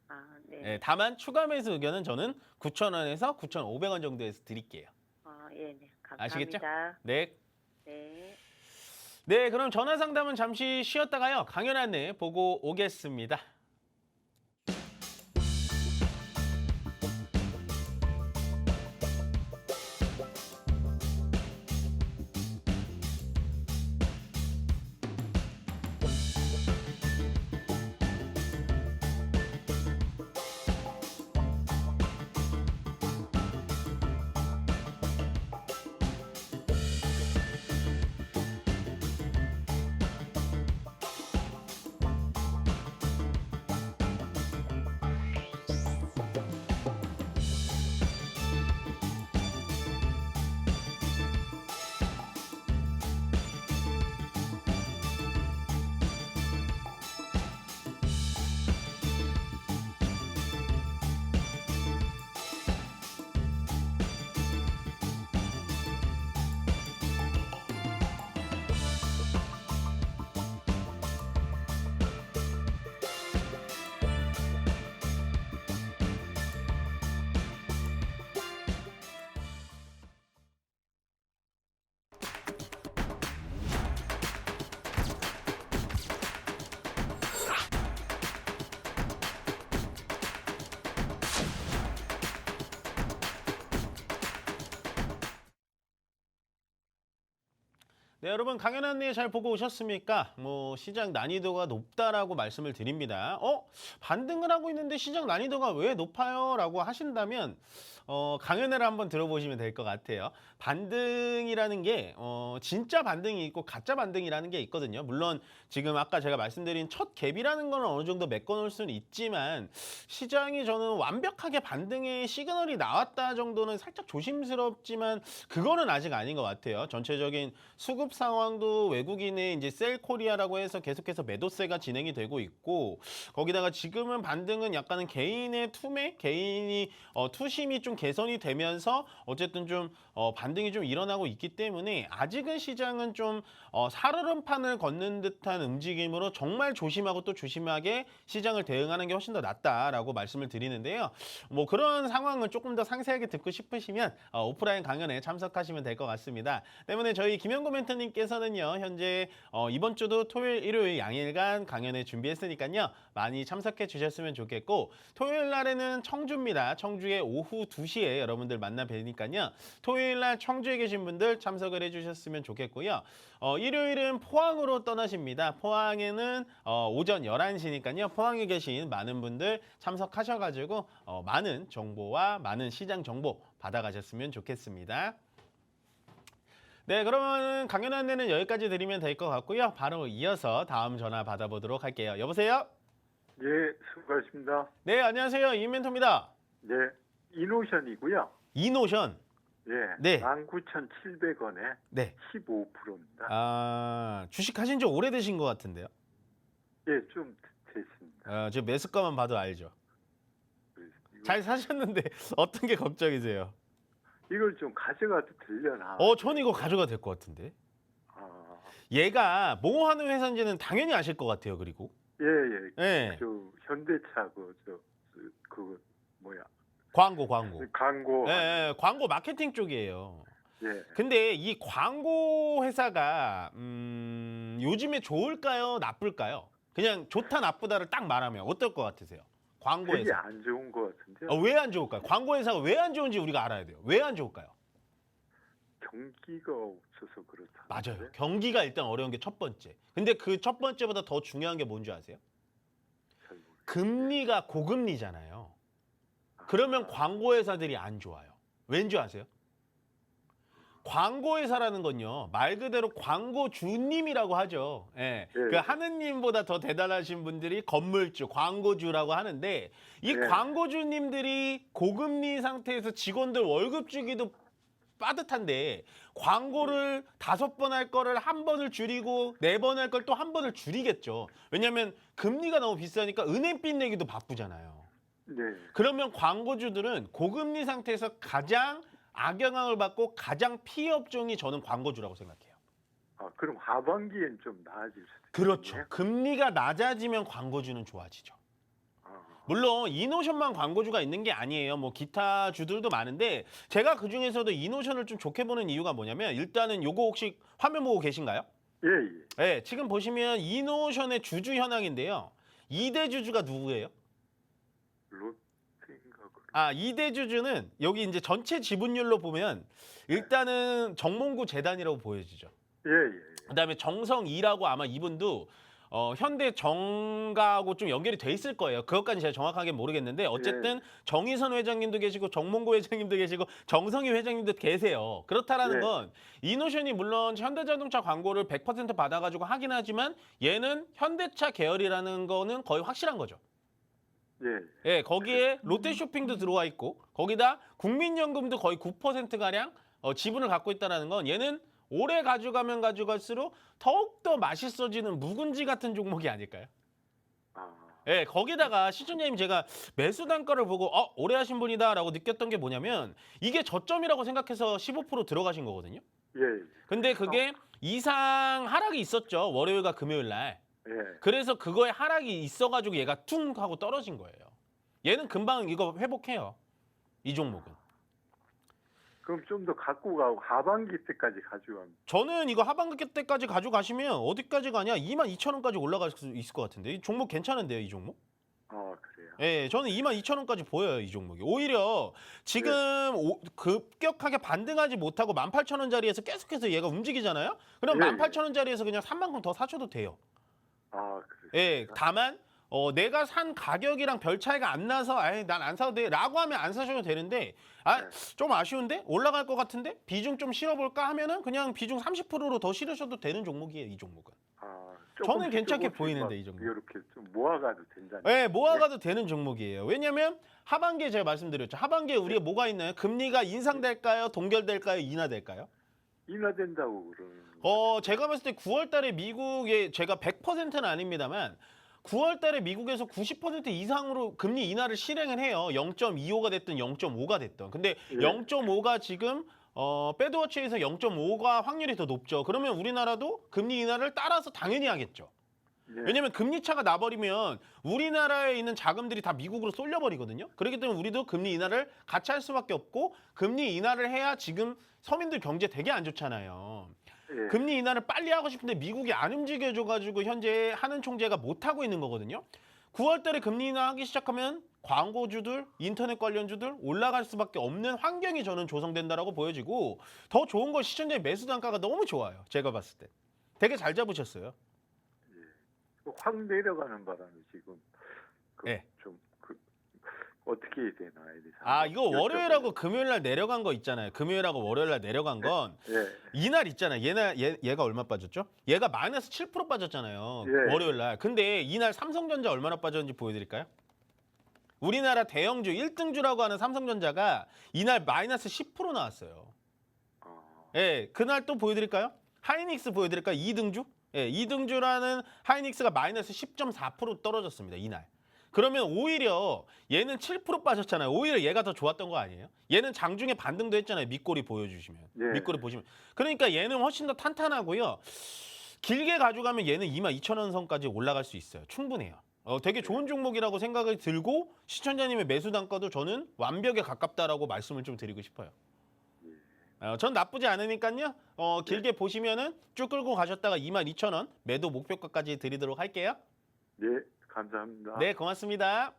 S3: 아, 네.
S1: 예, 다만 추가 매수 의견은 저는 9,000원에서 9,500원 정도에서 드릴게요.
S3: 아, 예, 네.
S1: 아시겠죠?
S3: 감사합니다.
S1: 네.
S3: 네.
S1: 네, 그럼 전화 상담은 잠시 쉬었다가요. 강연 안내 보고 오겠습니다. 네, 여러분 강연 안내 잘 보고 오셨습니까? 시장 난이도가 높다라고 말씀을 드립니다. 반등을 하고 있는데 시장 난이도가 왜 높아요? 라고 하신다면 강연회를 한번 들어보시면 될 것 같아요. 반등이라는 게 진짜 반등이 있고 가짜 반등이라는 게 있거든요. 물론 지금 아까 제가 말씀드린 첫 갭이라는 거는 어느 정도 메꿔놓을 수는 있지만 시장이 저는 완벽하게 반등의 시그널이 나왔다 정도는 살짝 조심스럽지만 그거는 아직 아닌 것 같아요. 전체적인 수급 상황도 외국인의 이제 셀 코리아라고 해서 계속해서 매도세가 진행이 되고 있고 거기다가 지금은 반등은 약간은 개인의 투매, 개인이 투심이 좀 개선이 되면서 어쨌든 좀 반등이 좀 일어나고 있기 때문에 아직은 시장은 좀 살얼음판을 걷는 듯한 움직임으로 정말 조심하고 또 조심하게 시장을 대응하는 게 훨씬 더 낫다라고 말씀을 드리는데요. 그런 상황을 조금 더 상세하게 듣고 싶으시면 오프라인 강연에 참석하시면 될 것 같습니다. 때문에 저희 김영구 멘토님께서는요 현재 이번 주도 토요일, 일요일 양일간 강연에 준비했으니까요 많이 참석해 주셨으면 좋겠고 토요일 날에는 청주입니다. 청주에 오후 2시에 여러분들 만나 뵈니까요 토요일 날 청주에 계신 분들 참석을 해주셨으면 좋겠고요. 일요일은 포항으로 떠나십니다. 포항에는 오전 11시니까요 포항에 계신 많은 분들 참석하셔가지고 많은 정보와 많은 시장 정보 받아가셨으면 좋겠습니다. 네, 그러면 강연 안내는 여기까지 드리면 될 것 같고요. 바로 이어서 다음 전화 받아보도록 할게요. 여보세요?
S4: 예, 수고하십니다.
S1: 네, 안녕하세요. 이멘토입니다.
S4: 네, 이노션이고요.
S1: 이노션.
S4: 예,
S1: 네.
S4: 19,700원에
S1: 네.
S4: 15%입니다.
S1: 아, 주식 하신 지 오래되신 것 같은데요.
S4: 예, 좀 됐습니다.
S1: 저 매수가만 봐도 알죠. 잘 사셨는데 어떤 게 걱정이세요?
S4: 이걸 좀 가져가도 되려나?
S1: 전 이거 가져가도 될 것 같은데.
S4: 아,
S1: 얘가 뭐 하는 회사인지는 당연히 아실 것 같아요. 그리고.
S4: 예, 예.
S1: 예.
S4: 저 현대차 그 뭐야?
S1: 광고.
S4: 광고.
S1: 예, 예, 광고 마케팅 쪽이에요.
S4: 예.
S1: 근데 이 광고 회사가 요즘에 좋을까요? 나쁠까요? 그냥 좋다 나쁘다를 딱 말하면 어떨 것 같으세요? 광고
S4: 되게
S1: 회사.
S4: 안 좋은 것 같은데요.
S1: 왜 안 좋을까요? 광고 회사가 왜 안 좋은지 우리가 알아야 돼요. 왜 안 좋을까요?
S4: 경기가 없어서 그렇다.
S1: 맞아요. 경기가 일단 어려운 게 첫 번째. 근데 그 첫 번째보다 더 중요한 게 뭔지 아세요? 금리가 고금리잖아요. 그러면 광고 회사들이 안 좋아요. 왠지 아세요? 광고 회사라는 건요. 말 그대로 광고주님이라고 하죠. 예.
S4: 예.
S1: 그 하느님보다 더 대단하신 분들이 건물주, 광고주라고 하는데 이
S4: 예.
S1: 광고주님들이 고금리 상태에서 직원들 월급 주기도 빠듯한데 광고를 5번 할 거를 1번을 줄이고 4번 할 걸 또 1번을 줄이겠죠. 왜냐하면 금리가 너무 비싸니까 은행빚 내기도 바쁘잖아요.
S4: 네.
S1: 그러면 광고주들은 고금리 상태에서 가장 악영향을 받고 가장 피해 업종이 저는 광고주라고 생각해요.
S4: 아, 그럼 하반기엔 좀 나아질 수도
S1: 그렇죠.
S4: 있겠네요.
S1: 금리가 낮아지면 광고주는 좋아지죠.
S4: 아,
S1: 물론 이노션만 광고주가 있는 게 아니에요. 뭐 기타 주들도 많은데 제가 그 중에서도 이노션을 좀 좋게 보는 이유가 뭐냐면 일단은 요거 혹시 화면 보고 계신가요?
S4: 예, 예.
S1: 네, 지금 보시면 이노션의 주주 현황인데요. 2대 주주가 누구예요?
S4: 롯데인가 그런.
S1: 아, 2대 주주는 여기 이제 전체 지분율로 보면 일단은 정몽구 재단이라고 보여지죠.
S4: 예, 예.
S1: 그다음에 정성이라고 아마 이분도 현대 정가하고 좀 연결이 돼 있을 거예요. 그것까지 제가 정확하게 모르겠는데 어쨌든 정의선 회장님도 계시고 정몽구 회장님도 계시고 정성희 회장님도 계세요. 그렇다라는
S4: 네.
S1: 건 이노션이 물론 현대자동차 광고를 100% 받아가지고 하긴 하지만 얘는 현대차 계열이라는 거는 거의 확실한 거죠.
S4: 예.
S1: 예, 거기에 롯데쇼핑도 들어와 있고 거기다 국민연금도 거의 9%가량 지분을 갖고 있다는 건 얘는 오래 가져가면 가져갈수록 더욱더 맛있어지는 묵은지 같은 종목이 아닐까요?
S4: 아,
S1: 예, 거기다가 시청자님 제가 매수 단가를 보고 오래 하신 분이다라고 느꼈던 게 뭐냐면 이게 저점이라고 생각해서 15% 들어가신 거거든요.
S4: 예,
S1: 근데 그게 이상 하락이 있었죠. 월요일과 금요일 날.
S4: 예.
S1: 그래서 그거에 하락이 있어가지고 얘가 퉁 하고 떨어진 거예요. 얘는 금방 이거 회복해요. 이 종목은.
S4: 그럼 좀 더 갖고 가고 하반기 때까지 가져가면.
S1: 저는 이거 하반기 때까지 가져가시면 어디까지 가냐? 22,000원까지 올라갈 수 있을 것 같은데. 이 종목 괜찮은데요, 이 종목?
S4: 아, 그래요.
S1: 예, 저는 22,000원까지 보여요, 이 종목이. 오히려 지금 급격하게 반등하지 못하고 18,000원짜리에서 계속해서 얘가 움직이잖아요? 그럼
S4: 예, 예.
S1: 18,000원짜리에서 그냥 3만큼 더 사셔도 돼요.
S4: 아, 그래요.
S1: 예, 다만 내가 산 가격이랑 별 차이가 안 나서 난 안 사도 돼 라고 하면 안 사셔도 되는데 좀 아쉬운데? 올라갈 것 같은데? 비중 좀 실어볼까 하면은 그냥 비중 30%로 더 실으셔도 되는 종목이에요, 이 종목은.
S4: 아,
S1: 저는 괜찮게
S4: 조금씩
S1: 보이는데,
S4: 막
S1: 이 종목.
S4: 이렇게 좀 모아가도 된다는.
S1: 네, 모아가도 되는 종목이에요. 왜냐면 하반기에 제가 말씀드렸죠. 하반기에 우리가 뭐가 있나요? 금리가 인상될까요? 동결될까요? 인하될까요?
S4: 인하된다고 그러는.
S1: 제가 봤을 때 9월 달에 미국에 제가 100%는 아닙니다만 9월 달에 미국에서 90% 이상으로 금리 인하를 실행을 해요. 0.25가 됐든 0.5가 됐든. 근데
S4: 예.
S1: 0.5가 지금 배드워치에서 0.5가 확률이 더 높죠. 그러면 우리나라도 금리 인하를 따라서 당연히 하겠죠.
S4: 예.
S1: 왜냐면 금리 차가 나버리면 우리나라에 있는 자금들이 다 미국으로 쏠려버리거든요. 그렇기 때문에 우리도 금리 인하를 같이 할 수밖에 없고 금리 인하를 해야 지금 서민들 경제 되게 안 좋잖아요.
S4: 예.
S1: 금리 인하를 빨리 하고 싶은데 미국이 안 움직여줘가지고 현재 하는 총재가 못하고 있는 거거든요. 9월 달에 금리 인하하기 시작하면 광고주들, 인터넷 관련주들 올라갈 수밖에 없는 환경이 저는 조성된다라고 보여지고 더 좋은 건 시청자의 매수 단가가 너무 좋아요. 제가 봤을 때. 되게 잘 잡으셨어요.
S4: 확 내려가는 바람에 지금
S1: 예.
S4: 좀 어떻게 해야 되나 이래서
S1: 아, 이거
S4: 한번
S1: 월요일하고 금요일 날 내려간 거 있잖아요. 금요일하고 월요일 날 내려간 건
S4: 여쭤보려고. 예.
S1: 이날 있잖아요. 얘가 얼마 빠졌죠? 얘가 마이너스 7% 빠졌잖아요.
S4: 예.
S1: 월요일 날. 근데 이날 삼성전자 얼마나 빠졌는지 보여드릴까요? 우리나라 대형주 1등주라고 하는 삼성전자가 이날 마이너스 10% 나왔어요. 예, 그날 또 보여드릴까요? 하이닉스 보여드릴까요? 2등주? 예, 2등주라는 하이닉스가 마이너스 10.4% 떨어졌습니다. 이날. 그러면 오히려 얘는 7% 빠졌잖아요. 오히려 얘가 더 좋았던 거 아니에요? 얘는 장중에 반등도 했잖아요. 밑꼬리 보여주시면.
S4: 예.
S1: 밑꼬리 보시면. 그러니까 얘는 훨씬 더 탄탄하고요. 길게 가져가면 얘는 22,000원 선까지 올라갈 수 있어요. 충분해요. 되게 좋은 종목이라고 생각이 들고 시청자님의 매수 단가도 저는 완벽에 가깝다라고 말씀을 좀 드리고 싶어요. 전 나쁘지 않으니까요. 길게 보시면은 쭉 끌고 가셨다가 22,000원 매도 목표가까지 드리도록 할게요.
S4: 네, 감사합니다.
S1: 네, 고맙습니다.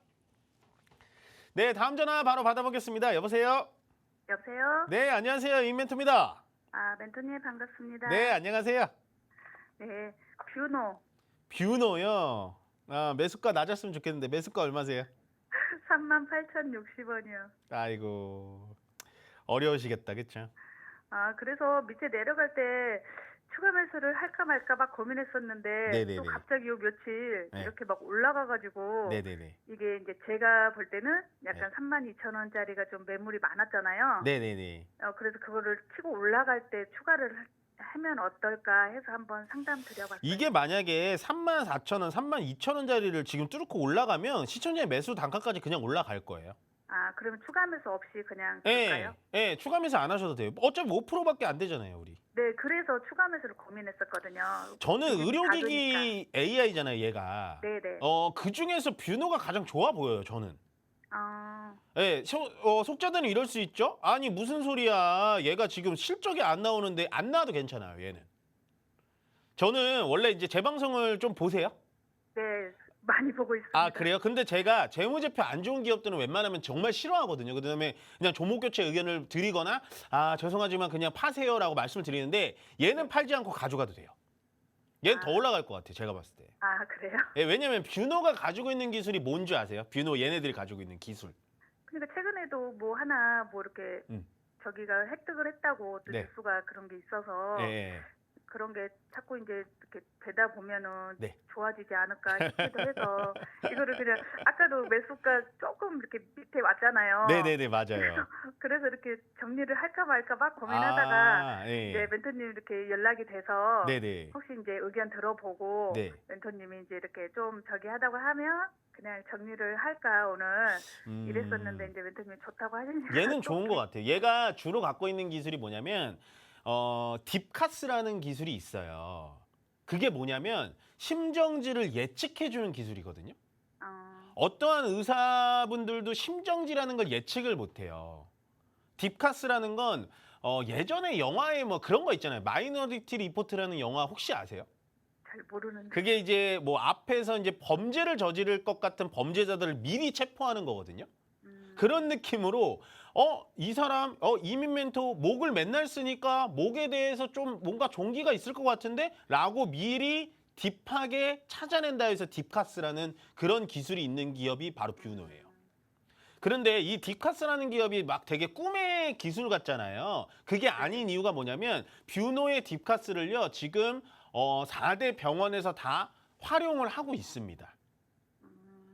S1: 네, 다음 전화 바로 받아보겠습니다. 여보세요?
S2: 여보세요?
S1: 네, 안녕하세요. 임멘토입니다.
S2: 아, 멘토님 반갑습니다.
S1: 네, 안녕하세요.
S2: 네, 뷰노
S1: 뷰노요. 매수가 낮았으면 좋겠는데 매수가 얼마세요?
S2: 38,060원이요.
S1: 아이고, 어려우시겠다, 그쵸?
S2: 아, 그래서 밑에 내려갈 때 추가 매수를 할까 말까 막 고민했었는데
S1: 네네네.
S2: 또 갑자기 요 며칠
S1: 네.
S2: 이렇게 막 올라가가지고
S1: 네네네.
S2: 이게 이제 제가 볼 때는 약간 32,000원짜리가 좀 매물이 많았잖아요.
S1: 네네네.
S2: 그래서 그거를 치고 올라갈 때 추가를 하면 어떨까 해서 한번 상담 드려봤어요.
S1: 이게 만약에 34,000원, 32,000원짜리를 지금 뚫고 올라가면 시청자의 매수 단가까지 그냥 올라갈 거예요.
S2: 아, 그러면 추가 매수 없이 그냥
S1: 예,
S2: 될까요?
S1: 예, 추가 매수 안 하셔도 돼요. 어차피 5%밖에 안 되잖아요, 우리.
S2: 네, 그래서 추가 매수를 고민했었거든요.
S1: 저는
S2: 이게
S1: 의료기기 AI잖아요, 얘가.
S2: 네네.
S1: 그 중에서 뷰노가 가장 좋아 보여요, 저는.
S2: 아,
S1: 예, 속자들은 이럴 수 있죠? 아니, 무슨 소리야. 얘가 지금 실적이 안 나오는데 안 나와도 괜찮아요, 얘는. 저는 원래 이제 제 방송을 좀 보세요.
S2: 네, 많이 보고 있습니다.
S1: 아, 그래요? 근데 제가 재무제표 안 좋은 기업들은 웬만하면 정말 싫어하거든요. 그다음에 그냥 종목교체 의견을 드리거나 죄송하지만 그냥 파세요라고 말씀을 드리는데 얘는 팔지 않고 가져가도 돼요. 얘는 더 올라갈 것 같아요. 제가 봤을 때.
S2: 아, 그래요?
S1: 예, 왜냐면 뷰노가 가지고 있는 기술이 뭔지 아세요? 뷰노 얘네들이 가지고 있는 기술.
S2: 그러니까 최근에도 뭐 하나 뭐 이렇게 저기가 획득을 했다고 또
S1: 네.
S2: 뉴스가 그런 게 있어서
S1: 예.
S2: 그런 게 자꾸 이제 이렇게 되다 보면은
S1: 네.
S2: 좋아지지 않을까 싶기도 해서 이거를 그냥 아까도 매수가 조금 이렇게 밑에 왔잖아요.
S1: 네네네, 맞아요.
S2: 그래서 이렇게 정리를 할까 말까 막 고민하다가
S1: 예.
S2: 이제 멘토님 이렇게 연락이 돼서
S1: 네네.
S2: 혹시 이제 의견 들어보고
S1: 네.
S2: 멘토님이 이제 이렇게 좀 저기 하다고 하면 그냥 정리를 할까 오늘 이랬었는데 이제 멘토님이 좋다고 하시니까
S1: 얘는 좋은 것 같아요. 얘가 주로 갖고 있는 기술이 뭐냐면 딥카스라는 기술이 있어요. 그게 뭐냐면 심정지를 예측해주는 기술이거든요. 어떠한 의사분들도 심정지라는 걸 예측을 못해요. 딥카스라는 건 예전에 영화에 뭐 그런 거 있잖아요. 마이너리티 리포트라는 영화 혹시 아세요?
S2: 잘 모르는데.
S1: 그게 이제 뭐 앞에서 이제 범죄를 저지를 것 같은 범죄자들을 미리 체포하는 거거든요. 그런 느낌으로 이 사람 이민 멘토 목을 맨날 쓰니까 목에 대해서 좀 뭔가 종기가 있을 것 같은데 라고 미리 딥하게 찾아낸다 해서 딥카스라는 그런 기술이 있는 기업이 바로 뷰노예요. 그런데 이 딥카스라는 기업이 막 되게 꿈의 기술 같잖아요. 그게 아닌 이유가 뭐냐면 뷰노의 딥카스를요 지금 4대 병원에서 다 활용을 하고 있습니다.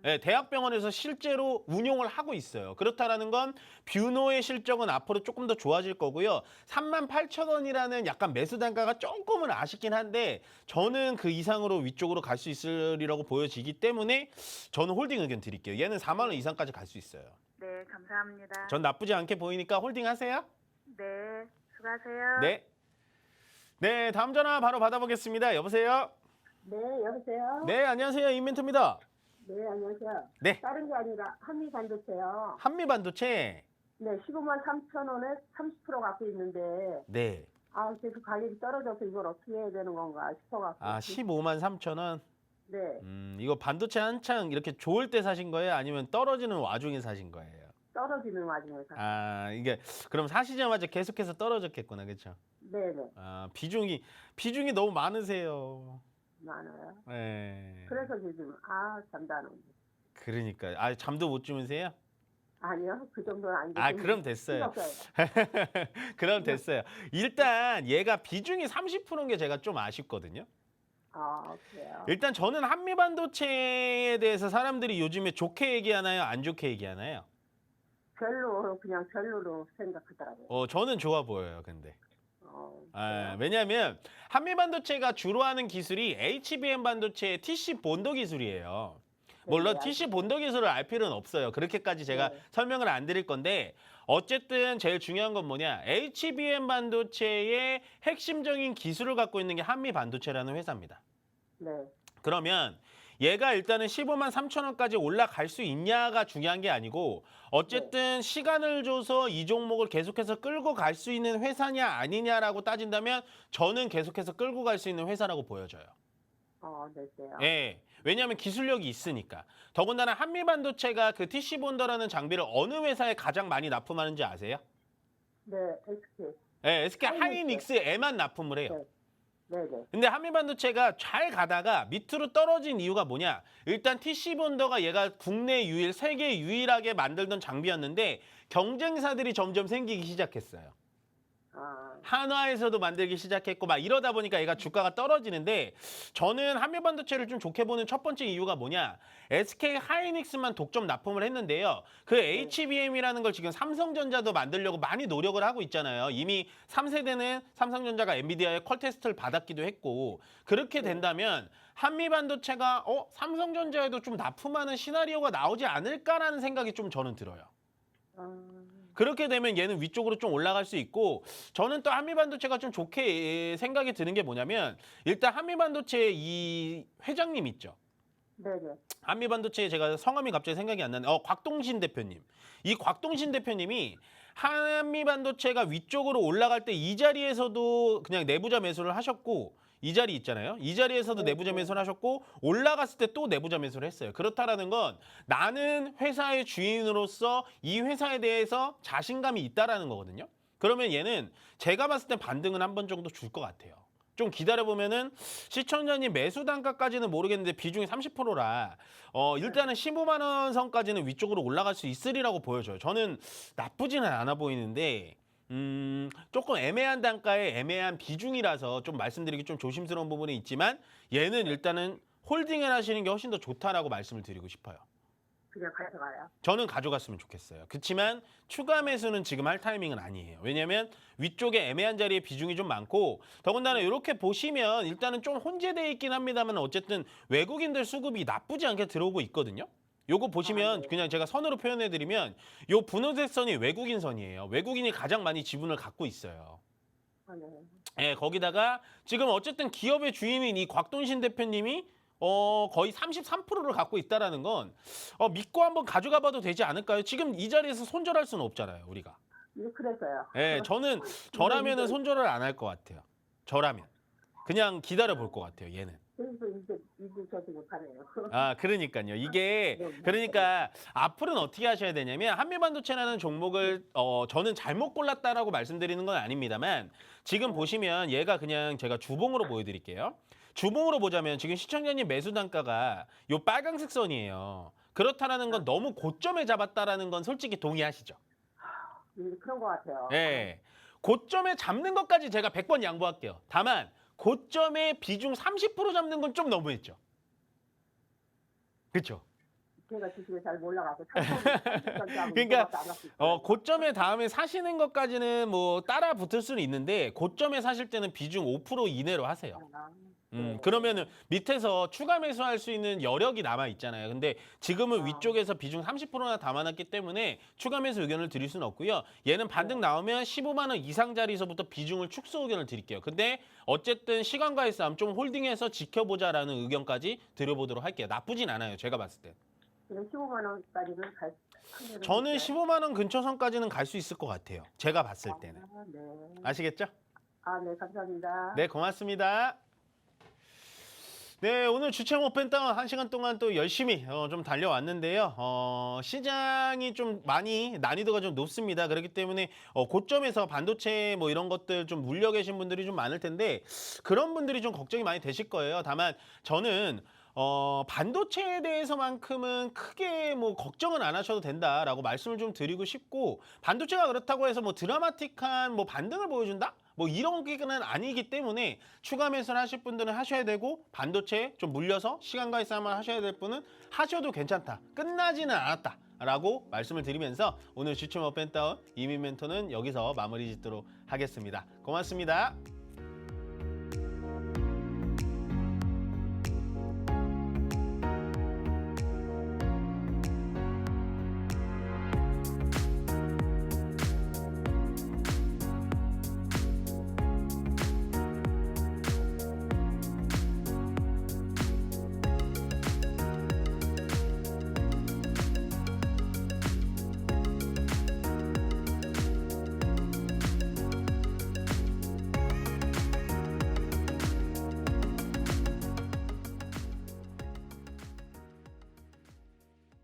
S1: 네, 대학병원에서 실제로 운용을 하고 있어요. 그렇다라는 건 뷰노의 실적은 앞으로 조금 더 좋아질 거고요. 38,000원이라는 약간 매수 단가가 조금은 아쉽긴 한데 저는 그 이상으로 위쪽으로 갈 수 있으리라고 보여지기 때문에 저는 홀딩 의견 드릴게요. 얘는 4만 원 이상까지 갈 수 있어요.
S2: 네, 감사합니다.
S1: 전 나쁘지 않게 보이니까 홀딩 하세요.
S2: 네, 수고하세요.
S1: 네. 네, 다음 전화 바로 받아보겠습니다. 여보세요?
S5: 네, 여보세요?
S1: 네, 안녕하세요. 임멘토입니다.
S5: 네, 안녕하세요.
S1: 네.
S5: 다른 게 아니라 한미반도체요.
S1: 한미반도체.
S5: 네, 15만 3천 원에 30% 갖고 있는데,
S1: 네.
S5: 계속 가격이 떨어져서 이걸 어떻게 해야 되는 건가 싶어갖고.
S1: 15만 3천 원.
S5: 네,
S1: 이거 반도체 한창 이렇게 좋을 때 사신 거예요? 아니면 떨어지는 와중에 사신 거예요?
S5: 떨어지는 와중에서.
S1: 이게 그럼 사시자마자 계속해서 떨어졌겠구나, 그렇죠?
S5: 네네,
S1: 비중이 너무 많으세요.
S5: 많아요.
S1: 네.
S5: 그래서 지금, 잠도 안 오네.
S1: 그러니까 잠도 못 주무세요?
S5: 아니요, 그 정도는 아닌데.
S1: 아,
S5: 좀
S1: 그럼 됐어요.
S5: 힘들었어요.
S1: 그럼 됐어요. 일단 얘가 비중이 30%인 게 제가 좀 아쉽거든요.
S5: 아, 그래요.
S1: 일단 저는 한미반도체에 대해서 사람들이 요즘에 좋게 얘기하나요? 안 좋게 얘기하나요?
S5: 그냥 별로로 생각하더라고요.
S1: 저는 좋아 보여요, 근데.
S5: 그래요?
S1: 왜냐하면 한미반도체가 주로 하는 기술이 HBM 반도체의 TC 본더 기술이에요. 물론
S5: 네,
S1: TC
S5: 알겠어요.
S1: 본더 기술을 알 필요는 없어요. 그렇게까지 제가
S5: 네.
S1: 설명을 안 드릴 건데 어쨌든 제일 중요한 건 뭐냐? HBM 반도체의 핵심적인 기술을 갖고 있는 게 한미반도체라는 회사입니다.
S5: 네.
S1: 그러면 얘가 일단은 15만 3천 원까지 올라갈 수 있냐가 중요한 게 아니고 어쨌든 시간을 줘서 이 종목을 계속해서 끌고 갈 수 있는 회사냐 아니냐라고 따진다면 저는 계속해서 끌고 갈 수 있는 회사라고 보여져요.
S5: 네, 그래요.
S1: 예. 왜냐하면 기술력이 있으니까. 더군다나 한미반도체가 그 TC본더라는 장비를 어느 회사에 가장 많이 납품하는지 아세요?
S5: 네, SK.
S1: 예, SK 하이닉스에만 납품을 해요.
S5: 네. 네네.
S1: 근데 한미반도체가 잘 가다가 밑으로 떨어진 이유가 뭐냐? 일단 TC본더가 얘가 국내 유일, 세계 유일하게 만들던 장비였는데 경쟁사들이 점점 생기기 시작했어요. 한화에서도 만들기 시작했고 막 이러다 보니까 얘가 주가가 떨어지는데 저는 한미반도체를 좀 좋게 보는 첫 번째 이유가 뭐냐? SK 하이닉스만 독점 납품을 했는데요. 그 HBM이라는 걸 지금 삼성전자도 만들려고 많이 노력을 하고 있잖아요. 이미 3세대는 삼성전자가 엔비디아의 퀄 테스트를 받았기도 했고 그렇게 된다면 한미반도체가 삼성전자에도 좀 납품하는 시나리오가 나오지 않을까라는 생각이 좀 저는 들어요. 그렇게 되면 얘는 위쪽으로 좀 올라갈 수 있고 저는 또 한미반도체가 좀 좋게 생각이 드는 게 뭐냐면 일단 한미반도체 이 회장님 있죠.
S5: 네네.
S1: 한미반도체 제가 성함이 갑자기 생각이 안 나네. 곽동신 대표님. 이 곽동신 대표님이 한미반도체가 위쪽으로 올라갈 때 이 자리에서도 그냥 내부자 매수를 하셨고 이 자리 있잖아요. 이 자리에서도 내부자 매수를 하셨고 올라갔을 때 또 내부자 매수를 했어요. 그렇다라는 건 나는 회사의 주인으로서 이 회사에 대해서 자신감이 있다라는 거거든요. 그러면 얘는 제가 봤을 때 반등은 한 번 정도 줄 것 같아요. 좀 기다려보면은 시청자님 매수 단가까지는 모르겠는데 비중이 30%라 일단은 15만 원 선까지는 위쪽으로 올라갈 수 있으리라고 보여져요. 저는 나쁘지는 않아 보이는데 조금 애매한 단가에 애매한 비중이라서 좀 말씀드리기 좀 조심스러운 부분이 있지만 얘는 일단은 홀딩을 하시는 게 훨씬 더 좋다라고 말씀을 드리고 싶어요.
S5: 그냥 가져가요.
S1: 저는 가져갔으면 좋겠어요. 그렇지만 추가 매수는 지금 할 타이밍은 아니에요. 왜냐하면 위쪽에 애매한 자리에 비중이 좀 많고 더군다나 이렇게 보시면 일단은 좀 혼재되어 있긴 합니다만 어쨌든 외국인들 수급이 나쁘지 않게 들어오고 있거든요. 요거 보시면
S5: 네.
S1: 그냥 제가 선으로 표현해드리면 요 분홍색 선이 외국인 선이에요. 외국인이 가장 많이 지분을 갖고 있어요.
S5: 네.
S1: 예, 거기다가 지금 어쨌든 기업의 주인인 이 곽돈신 대표님이 거의 33%를 갖고 있다라는 건 믿고 한번 가져가 봐도 되지 않을까요? 지금 이 자리에서 손절할 수는 없잖아요, 우리가.
S5: 그래서요.
S1: 예, 저라면은 손절을 안 할 것 같아요. 저라면. 그냥 기다려 볼 것 같아요, 얘는.
S5: 그래서 이제 저도 못하네요.
S1: 그러니까요. 그러니까 앞으로는 어떻게 하셔야 되냐면 한미반도체라는 종목을 저는 잘못 골랐다라고 말씀드리는 건 아닙니다만 지금 보시면 얘가 그냥 제가 주봉으로 보여드릴게요. 주봉으로 보자면 지금 시청자님 매수 단가가 요 빨간색 선이에요. 그렇다라는 건 너무 고점에 잡았다라는 건 솔직히 동의하시죠?
S5: 그런 것 같아요.
S1: 예. 고점에 잡는 것까지 제가 100번 양보할게요. 다만 고점의 비중 30% 잡는 건 좀 너무했죠. 그렇죠?
S5: 제가 주식을 잘 몰라가지고
S1: 그러니까 고점에 다음에 사시는 것까지는 뭐 따라 붙을 수는 있는데 고점에 사실 때는 비중 5% 이내로 하세요. 그러면은 밑에서 추가 매수할 수 있는 여력이 남아 있잖아요. 근데 지금은 위쪽에서 비중 30%나 담아놨기 때문에 추가 매수 의견을 드릴 수는 없고요. 얘는 반등 나오면 15만 원 이상 자리에서부터 비중을 축소 의견을 드릴게요. 근데 어쨌든 시간과의 싸움 좀 홀딩해서 지켜보자라는 의견까지 드려보도록 할게요. 나쁘진 않아요. 제가 봤을 때.
S5: 15만 원까지는 갈.
S1: 저는 15만 원 근처 선까지는 갈 수 있을 것 같아요. 제가 봤을 때는.
S5: 네.
S1: 아시겠죠?
S5: 네, 감사합니다.
S1: 네, 고맙습니다. 네, 오늘 주책 오펜다운 1시간 동안 또 열심히 좀 달려왔는데요. 시장이 좀 많이 난이도가 좀 높습니다. 그렇기 때문에 고점에서 반도체 뭐 이런 것들 좀 물려 계신 분들이 좀 많을 텐데 그런 분들이 좀 걱정이 많이 되실 거예요. 다만 저는 반도체에 대해서만큼은 크게 뭐 걱정은 안 하셔도 된다라고 말씀을 좀 드리고 싶고, 반도체가 그렇다고 해서 뭐 드라마틱한 뭐 반등을 보여준다? 뭐 이런 게 아니기 때문에 추가 매수를 하실 분들은 하셔야 되고, 반도체에 좀 물려서 시간과 싸움을 하셔야 될 분은 하셔도 괜찮다. 끝나지는 않았다. 라고 말씀을 드리면서 오늘 주춤 업앤다운 이민 멘토는 여기서 마무리 짓도록 하겠습니다. 고맙습니다.